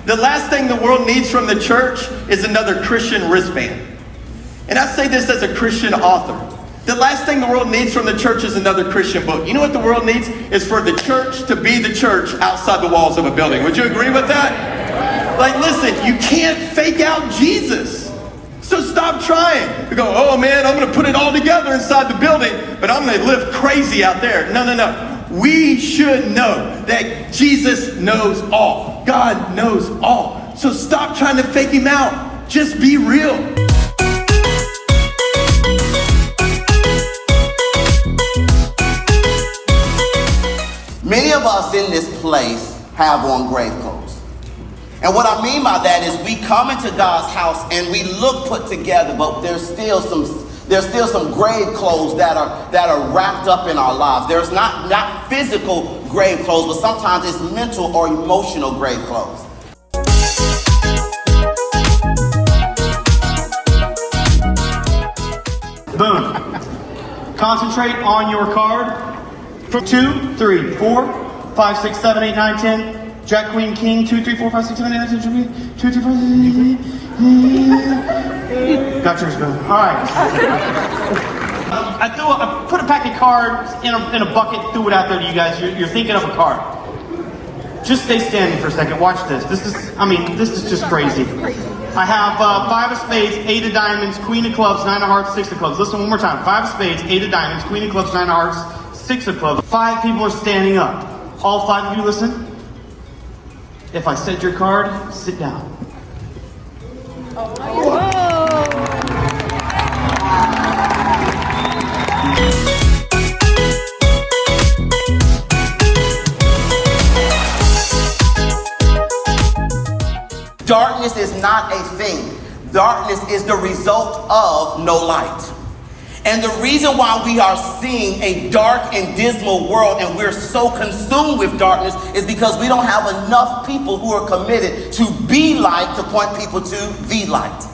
The last thing the world needs from the church is another Christian wristband. And I say this as a Christian author. The last thing the world needs from the church is another Christian book. You know what the world needs? Is for the church to be the church outside the walls of a building. Would you agree with that? Like, listen, you can't fake out Jesus. So stop trying. You go, oh man, I'm going to put it all together inside the building, but I'm going to live crazy out there. No. We should know that Jesus knows all. God knows all. So stop trying to fake him out. Just be real. Many of us in this place have on grave clothes. And what I mean by that is we come into God's house and we look put together, but there's still some grave clothes that are wrapped up in our lives. There's not physical grave clothes, but sometimes it's mental or emotional grave clothes. Boom. Concentrate on your card. 2, 3, 4, 5, 6, 7, 8, 9, 10. Jack, Queen, King. 2, 3, 4, 5, 6, 7, 8, 9, 10. 2, 3, 4, 5, got yours, boom. All right. I put a pack of cards in a bucket, threw it out there to you guys. You're thinking of a card. Just stay standing for a second. Watch this. This is just crazy. I have 5 of spades, 8 of diamonds, queen of clubs, 9 of hearts, 6 of clubs. Listen one more time. 5 of spades, 8 of diamonds, queen of clubs, 9 of hearts, 6 of clubs. 5 people are standing up. All 5 of you listen. If I said your card, sit down. Darkness is not a thing. Darkness is the result of no light. And the reason why we are seeing a dark and dismal world and we're so consumed with darkness is because we don't have enough people who are committed to be light, to point people to the light.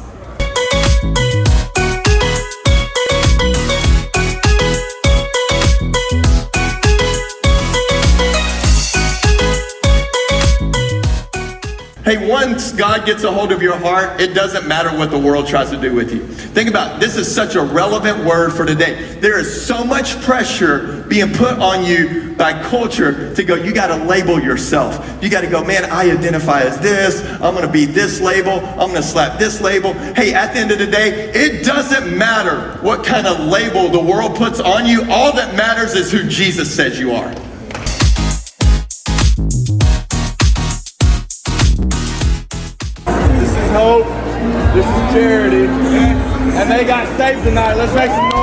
Hey, once God gets a hold of your heart, it doesn't matter what the world tries to do with you. Think about it. This is such a relevant word for today. There is so much pressure being put on you by culture to go, you got to label yourself. You got to go, man, I identify as this. I'm going to be this label. I'm going to slap this label. Hey, at the end of the day, it doesn't matter what kind of label the world puts on you. All that matters is who Jesus says you are. Hope. This is Charity. And they got saved tonight. Let's make some noise.